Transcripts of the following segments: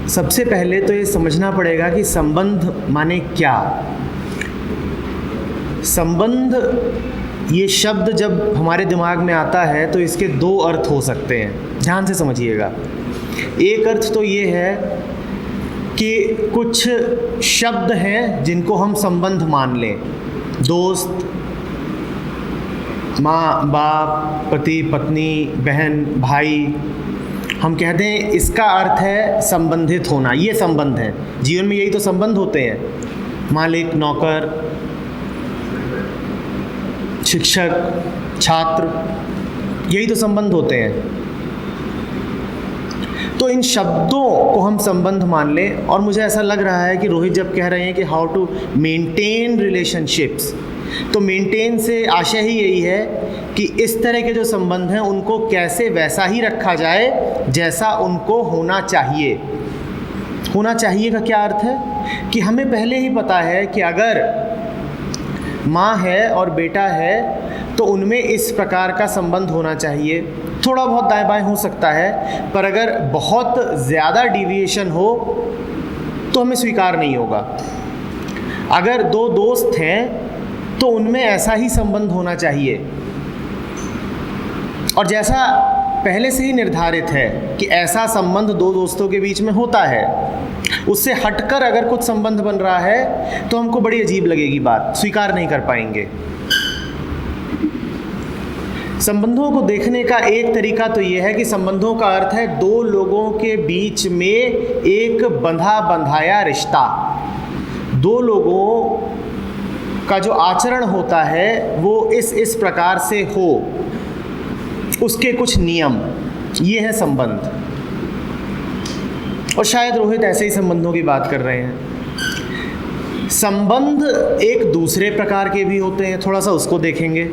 सबसे पहले तो ये समझना पड़ेगा कि संबंध माने क्या। संबंध ये शब्द जब हमारे दिमाग में आता है तो इसके दो अर्थ हो सकते हैं, ध्यान से समझिएगा। एक अर्थ तो ये है कि कुछ शब्द हैं जिनको हम संबंध मान लें, दोस्त, माँ बाप, पति पत्नी, बहन भाई, हम कह दें इसका अर्थ है संबंधित होना। ये संबंध है, जीवन में यही तो संबंध होते हैं, मालिक नौकर, शिक्षक छात्र, यही तो संबंध होते हैं। तो इन शब्दों को हम संबंध मान लें। और मुझे ऐसा लग रहा है कि रोहित जब कह रहे हैं कि हाउ टू मेंटेन रिलेशनशिप्स, तो मेंटेन से आशय ही यही है कि इस तरह के जो संबंध हैं उनको कैसे वैसा ही रखा जाए जैसा उनको होना चाहिए। होना चाहिए का क्या अर्थ है कि हमें पहले ही पता है कि अगर माँ है और बेटा है तो उनमें इस प्रकार का संबंध होना चाहिए। थोड़ा बहुत दाएं बाएं हो सकता है, पर अगर बहुत ज़्यादा डिविएशन हो तो हमें स्वीकार नहीं होगा। अगर दो दोस्त हैं तो उनमें ऐसा ही संबंध होना चाहिए, और जैसा पहले से ही निर्धारित है कि ऐसा संबंध दो दोस्तों के बीच में होता है, उससे हटकर अगर कुछ संबंध बन रहा है तो हमको बड़ी अजीब लगेगी बात, स्वीकार नहीं कर पाएंगे। संबंधों को देखने का एक तरीका तो ये है कि संबंधों का अर्थ है दो लोगों के बीच में एक बंधा बंधाया रिश्ता। दो लोगों का जो आचरण होता है वो इस प्रकार से हो, उसके कुछ नियम, ये है संबंध। और शायद रोहित ऐसे ही संबंधों की बात कर रहे हैं। संबंध एक दूसरे प्रकार के भी होते हैं, थोड़ा सा उसको देखेंगे।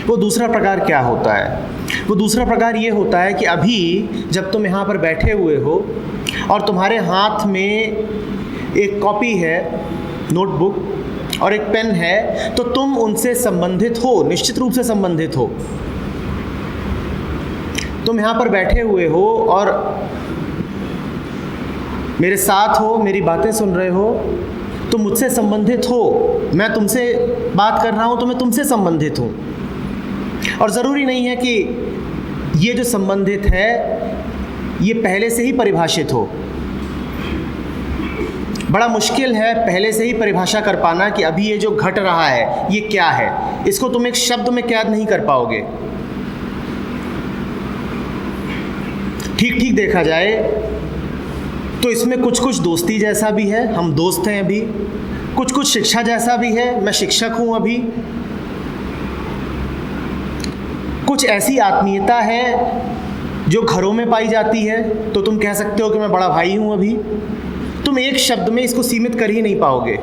वो दूसरा प्रकार क्या होता है? वो दूसरा प्रकार ये होता है कि अभी जब तुम यहाँ पर बैठे हुए हो और तुम्हारे हाथ में एक कॉपी है, नोटबुक और एक पेन है, तो तुम उनसे संबंधित हो, निश्चित रूप से संबंधित हो। तुम यहाँ पर बैठे हुए हो और मेरे साथ हो, मेरी बातें सुन रहे हो, तुम मुझसे संबंधित हो। मैं तुमसे बात कर रहा हूँ तो मैं तुमसे संबंधित हूँ। और ज़रूरी नहीं है कि ये जो संबंधित है ये पहले से ही परिभाषित हो। बड़ा मुश्किल है पहले से ही परिभाषा कर पाना कि अभी ये जो घट रहा है ये क्या है। इसको तुम एक शब्द में कैद नहीं कर पाओगे। ठीक ठीक देखा जाए तो इसमें कुछ कुछ दोस्ती जैसा भी है, हम दोस्त हैं अभी, कुछ कुछ शिक्षा जैसा भी है, मैं शिक्षक हूँ अभी, कुछ ऐसी आत्मीयता है जो घरों में पाई जाती है, तो तुम कह सकते हो कि मैं बड़ा भाई हूँ अभी। तुम एक शब्द में इसको सीमित कर ही नहीं पाओगे।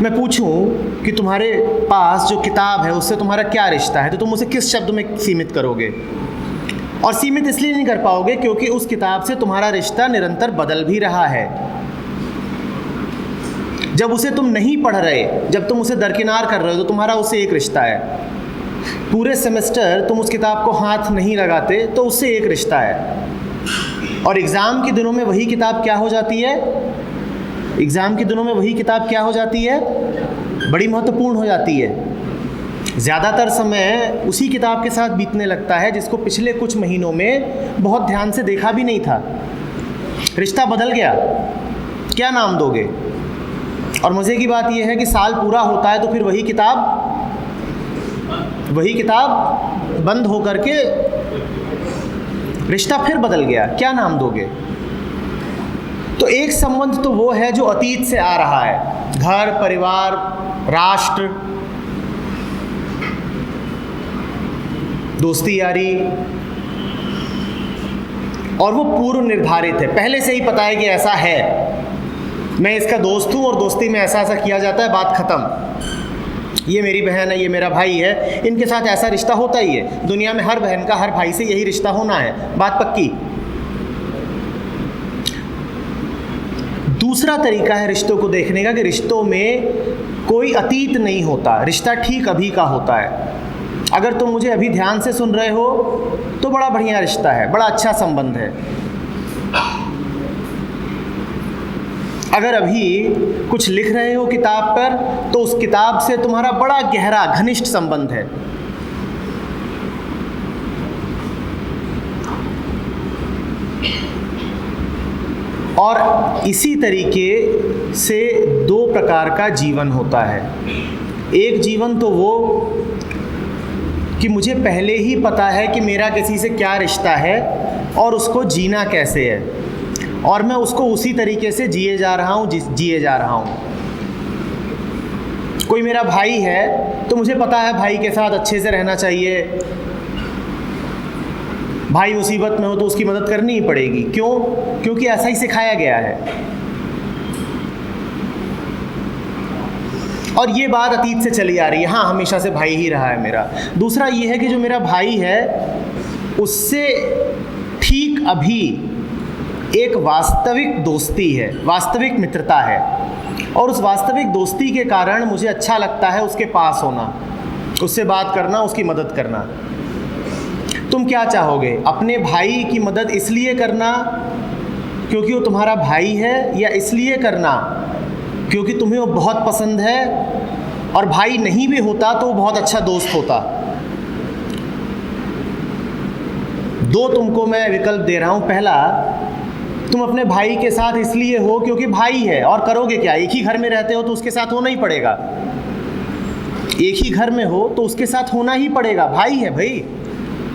मैं पूछूं कि तुम्हारे पास जो किताब है उससे तुम्हारा क्या रिश्ता है, तो तुम उसे किस शब्द में सीमित करोगे? और सीमित इसलिए नहीं कर पाओगे क्योंकि उस किताब से तुम्हारा रिश्ता निरंतर बदल भी रहा है। जब उसे तुम नहीं पढ़ रहे, जब तुम उसे दरकिनार कर रहे हो, तो तुम्हारा उससे एक रिश्ता है। पूरे सेमेस्टर तुम उस किताब को हाथ नहीं लगाते तो उससे एक रिश्ता है। और एग्ज़ाम के दिनों में वही किताब क्या हो जाती है? एग्ज़ाम के दिनों में वही किताब क्या हो जाती है? बड़ी महत्वपूर्ण हो जाती है। ज़्यादातर समय उसी किताब के साथ बीतने लगता है जिसको पिछले कुछ महीनों में बहुत ध्यान से देखा भी नहीं था। रिश्ता बदल गया, क्या नाम दोगे? और मज़े की बात यह है कि साल पूरा होता है तो फिर वही किताब बंद होकर के रिश्ता फिर बदल गया, क्या नाम दोगे? तो एक संबंध तो वो है जो अतीत से आ रहा है, घर परिवार राष्ट्र, दोस्ती यारी, और वो पूर्व निर्धारित है, पहले से ही पता है कि ऐसा है, मैं इसका दोस्त हूँ और दोस्ती में ऐसा ऐसा किया जाता है, बात ख़त्म। ये मेरी बहन है, ये मेरा भाई है, इनके साथ ऐसा रिश्ता होता ही है। दुनिया में हर बहन का हर भाई से यही रिश्ता होना है, बात पक्की। दूसरा तरीका है रिश्तों को देखने का कि रिश्तों में कोई अतीत नहीं होता, रिश्ता ठीक अभी का होता है। अगर तुम मुझे अभी ध्यान से सुन रहे हो तो बड़ा बढ़िया रिश्ता है, बड़ा अच्छा संबंध है। अगर अभी कुछ लिख रहे हो किताब पर तो उस किताब से तुम्हारा बड़ा गहरा घनिष्ठ संबंध है। और इसी तरीके से दो प्रकार का जीवन होता है। एक जीवन तो वो कि मुझे पहले ही पता है कि मेरा किसी से क्या रिश्ता है और उसको जीना कैसे है, और मैं उसको उसी तरीके से जिए जा रहा हूँ। कोई मेरा भाई है तो मुझे पता है भाई के साथ अच्छे से रहना चाहिए, भाई मुसीबत में हो तो उसकी मदद करनी ही पड़ेगी। क्यों? क्योंकि ऐसा ही सिखाया गया है। और ये बात अतीत से चली आ रही है, हाँ हमेशा से भाई ही रहा है मेरा। दूसरा ये है कि जो मेरा भाई है उससे ठीक अभी एक वास्तविक दोस्ती है, वास्तविक मित्रता है, और उस वास्तविक दोस्ती के कारण मुझे अच्छा लगता है उसके पास होना, उससे बात करना, उसकी मदद करना। तुम क्या चाहोगे? अपने भाई की मदद इसलिए करना क्योंकि वो तुम्हारा भाई है, या इसलिए करना क्योंकि तुम्हें वो बहुत पसंद है, और भाई नहीं भी होता तो वो बहुत अच्छा दोस्त होता? दो तुमको मैं विकल्प दे रहा हूँ। पहला, तुम अपने भाई के साथ इसलिए हो क्योंकि भाई है, और करोगे क्या? एक ही घर में रहते हो तो उसके साथ होना ही पड़ेगा। एक ही घर में हो तो उसके साथ होना ही पड़ेगा, भाई है भाई।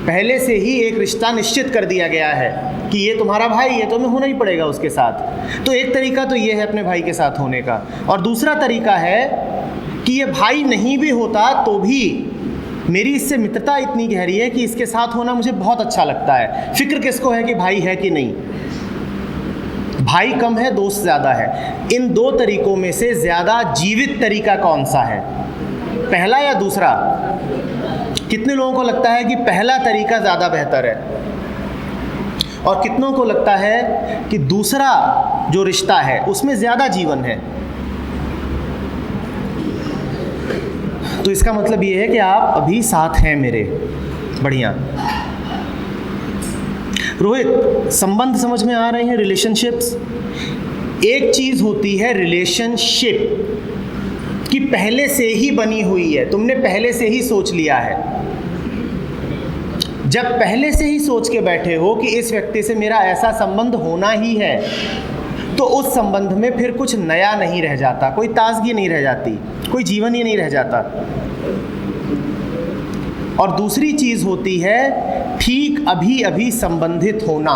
पहले से ही एक रिश्ता निश्चित कर दिया गया है कि ये तुम्हारा भाई है तो हमें होना ही पड़ेगा उसके साथ। तो एक तरीका तो ये है अपने भाई के साथ होने का, और दूसरा तरीका है कि ये भाई नहीं भी होता तो भी मेरी इससे मित्रता इतनी गहरी है कि इसके साथ होना मुझे बहुत अच्छा लगता है। फिक्र किसको है कि भाई है कि नहीं, भाई कम है दोस्त ज़्यादा है। इन दो तरीकों में से ज़्यादा जीवित तरीका कौन सा है, पहला या दूसरा? कितने लोगों को लगता है कि पहला तरीका ज़्यादा बेहतर है, और कितनों को लगता है कि दूसरा जो रिश्ता है उसमें ज़्यादा जीवन है? तो इसका मतलब ये है कि आप अभी साथ हैं मेरे। बढ़िया। रोहित, संबंध समझ में आ रहे हैं? रिलेशनशिप्स। एक चीज़ होती है रिलेशनशिप कि पहले से ही बनी हुई है, तुमने पहले से ही सोच लिया है। जब पहले से ही सोच के बैठे हो कि इस व्यक्ति से मेरा ऐसा संबंध होना ही है, तो उस संबंध में फिर कुछ नया नहीं रह जाता, कोई ताजगी नहीं रह जाती, कोई जीवन ही नहीं रह जाता। और दूसरी चीज़ होती है ठीक अभी अभी संबंधित होना।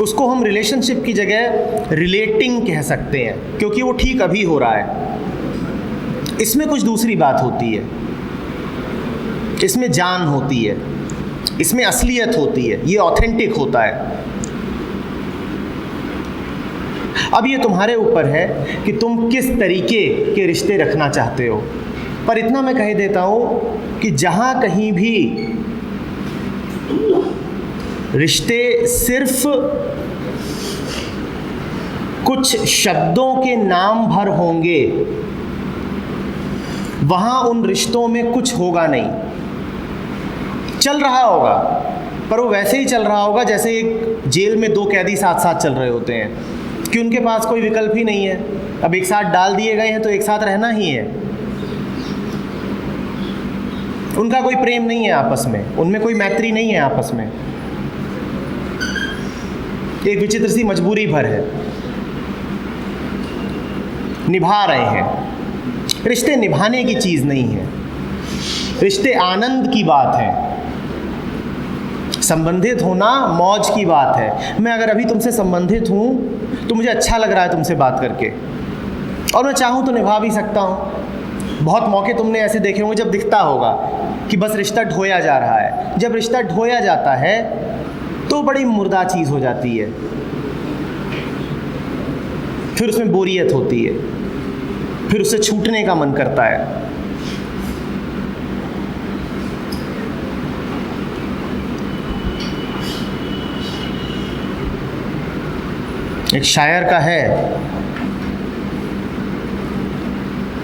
उसको हम रिलेशनशिप की जगह रिलेटिंग कह सकते हैं, क्योंकि वो ठीक अभी हो रहा है। इसमें कुछ दूसरी बात होती है, इसमें जान होती है, इसमें असलियत होती है, ये ऑथेंटिक होता है। अब ये तुम्हारे ऊपर है कि तुम किस तरीके के रिश्ते रखना चाहते हो। पर इतना मैं कह देता हूँ कि जहाँ कहीं भी रिश्ते सिर्फ कुछ शब्दों के नाम भर होंगे, वहाँ उन रिश्तों में कुछ होगा नहीं। चल रहा होगा पर वो वैसे ही चल रहा होगा जैसे एक जेल में दो कैदी साथ साथ चल रहे होते हैं, कि उनके पास कोई विकल्प ही नहीं है। अब एक साथ डाल दिए गए हैं तो एक साथ रहना ही है। उनका कोई प्रेम नहीं है आपस में, उनमें कोई मैत्री नहीं है आपस में, एक विचित्र सी मजबूरी भर है, निभा रहे हैं। रिश्ते निभाने की चीज़ नहीं है, रिश्ते आनंद की बात है, संबंधित होना मौज की बात है। मैं अगर अभी तुमसे संबंधित हूँ तो मुझे अच्छा लग रहा है तुमसे बात करके, और मैं चाहूँ तो निभा भी सकता हूँ। बहुत मौके तुमने ऐसे देखे होंगे जब दिखता होगा कि बस रिश्ता ढोया जा रहा है। जब रिश्ता ढोया जाता है तो बड़ी मुर्दा चीज़ हो जाती है, फिर उसमें बोरियत होती है, फिर उससे छूटने का मन करता है। एक शायर का है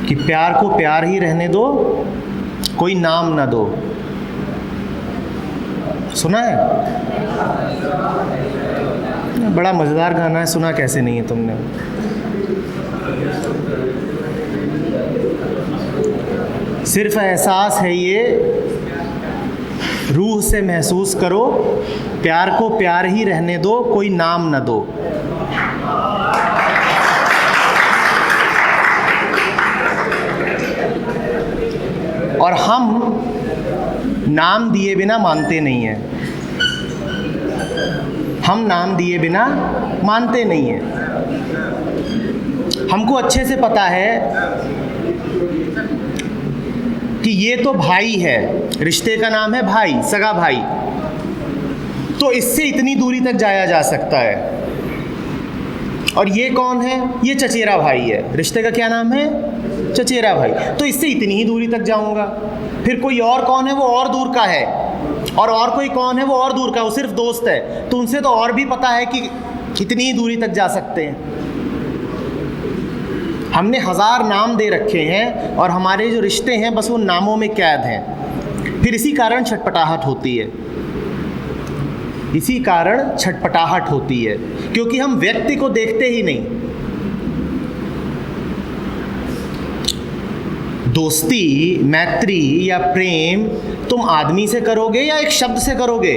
कि प्यार को प्यार ही रहने दो, कोई नाम ना दो। सुना है? बड़ा मज़ेदार गाना है, सुना कैसे नहीं है तुमने? सिर्फ एहसास है ये, रूह से महसूस करो, प्यार को प्यार ही रहने दो, कोई नाम ना दो। और हम नाम दिए बिना मानते नहीं हैं। हम नाम दिए बिना मानते नहीं हैं। हमको अच्छे से पता है कि ये तो भाई है, रिश्ते का नाम है भाई, सगा भाई, तो इससे इतनी दूरी तक जाया जा सकता है। और ये कौन है? ये चचेरा भाई है, रिश्ते का क्या नाम है? चचेरा भाई, तो इससे इतनी ही दूरी तक जाऊंगा। फिर कोई और कौन है? वो और दूर का है। और कोई कौन है? वो और दूर का, वो सिर्फ दोस्त है, तो उनसे तो और भी पता है कि कितनी ही दूरी तक जा सकते हैं। हमने 1000 नाम दे रखे हैं और हमारे जो रिश्ते हैं बस वो नामों में कैद हैं। फिर इसी कारण छटपटाहट होती है, इसी कारण छटपटाहट होती है, क्योंकि हम व्यक्ति को देखते ही नहीं। दोस्ती, मैत्री या प्रेम तुम आदमी से करोगे या एक शब्द से करोगे,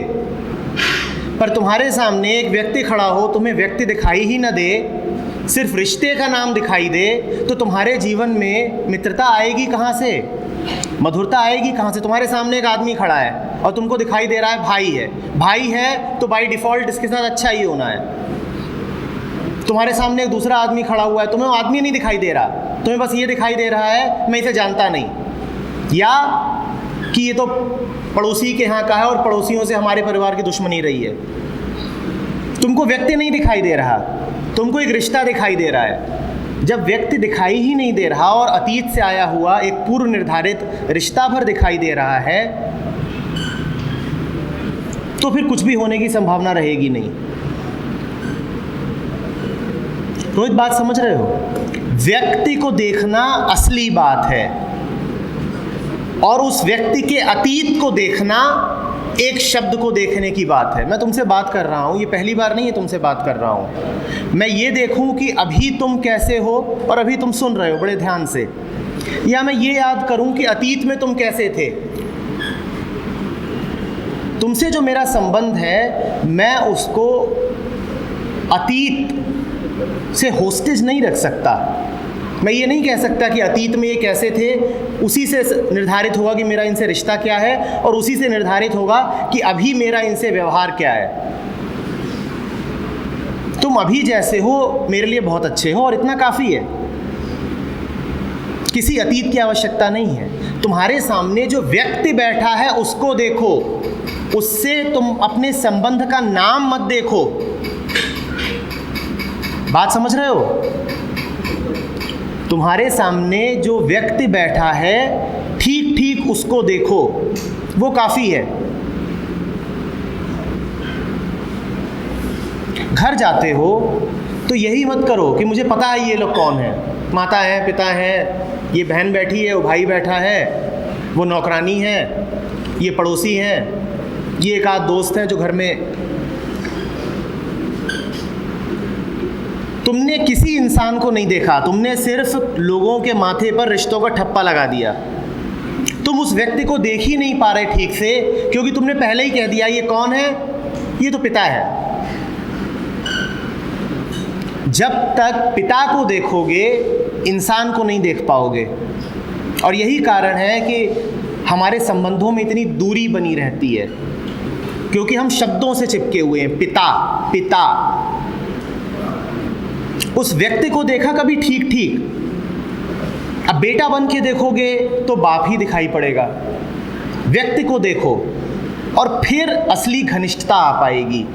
पर तुम्हारे सामने एक व्यक्ति खड़ा हो, तुम्हें व्यक्ति दिखाई ही न दे, सिर्फ रिश्ते का नाम दिखाई दे, तो तुम्हारे जीवन में मित्रता आएगी कहाँ से? मधुरता आएगी कहाँ से? तुम्हारे सामने एक आदमी खड़ा है और तुमको दिखाई दे रहा है भाई है। भाई है तो बाय डिफ़ॉल्ट इसके साथ अच्छा ही होना है। तुम्हारे सामने एक दूसरा आदमी खड़ा हुआ है, तुम्हें वो आदमी नहीं दिखाई दे रहा, तुम्हें बस ये दिखाई दे रहा है मैं इसे जानता नहीं, या कि ये तो पड़ोसी के यहाँ का है और पड़ोसियों से हमारे परिवार की दुश्मनी रही है। तुमको व्यक्ति नहीं दिखाई दे रहा, तुमको एक रिश्ता दिखाई दे रहा है। जब व्यक्ति दिखाई ही नहीं दे रहा और अतीत से आया हुआ एक पूर्व निर्धारित रिश्ता भर दिखाई दे रहा है, तो फिर कुछ भी होने की संभावना रहेगी नहीं। रोहित, बात समझ रहे हो? व्यक्ति को देखना असली बात है और उस व्यक्ति के अतीत को देखना एक शब्द को देखने की बात है। मैं तुमसे बात कर रहा हूँ, ये पहली बार नहीं है तुमसे बात कर रहा हूँ। मैं ये देखूँ कि अभी तुम कैसे हो और अभी तुम सुन रहे हो बड़े ध्यान से, या मैं ये याद करूँ कि अतीत में तुम कैसे थे। तुमसे जो मेरा संबंध है, मैं उसको अतीत से होस्टेज नहीं रख सकता। मैं ये नहीं कह सकता कि अतीत में ये कैसे थे, उसी से निर्धारित होगा कि मेरा इनसे रिश्ता क्या है, और उसी से निर्धारित होगा कि अभी मेरा इनसे व्यवहार क्या है। तुम अभी जैसे हो मेरे लिए बहुत अच्छे हो और इतना काफ़ी है, किसी अतीत की आवश्यकता नहीं है। तुम्हारे सामने जो व्यक्ति बैठा है उसको देखो, उससे तुम अपने संबंध का नाम मत देखो। बात समझ रहे हो? तुम्हारे सामने जो व्यक्ति बैठा है ठीक ठीक उसको देखो, वो काफ़ी है। घर जाते हो तो यही मत करो कि मुझे पता है ये लोग कौन हैं, माता है, पिता है, ये बहन बैठी है, वो भाई बैठा है, वो नौकरानी है, ये पड़ोसी हैं, ये एक आध दोस्त हैं जो घर में। तुमने किसी इंसान को नहीं देखा, तुमने सिर्फ लोगों के माथे पर रिश्तों का ठप्पा लगा दिया। तुम उस व्यक्ति को देख ही नहीं पा रहे ठीक से, क्योंकि तुमने पहले ही कह दिया ये कौन है, ये तो पिता है। जब तक पिता को देखोगे इंसान को नहीं देख पाओगे, और यही कारण है कि हमारे संबंधों में इतनी दूरी बनी रहती है, क्योंकि हम शब्दों से चिपके हुए हैं। पिता पिता, उस व्यक्ति को देखा कभी ठीक ठीक, अब बेटा बन के देखोगे तो बाप ही दिखाई पड़ेगा। व्यक्ति को देखो और फिर असली घनिष्ठता आ पाएगी,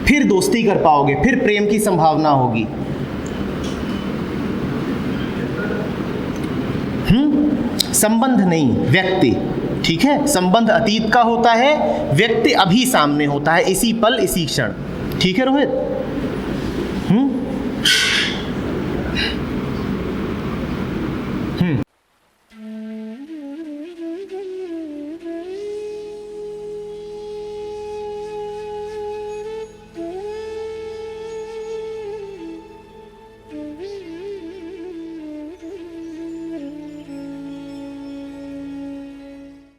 फिर दोस्ती कर पाओगे, फिर प्रेम की संभावना होगी। संबंध नहीं, व्यक्ति। ठीक है, संबंध अतीत का होता है, व्यक्ति अभी सामने होता है, इसी पल इसी क्षण। ठीक है रोहित?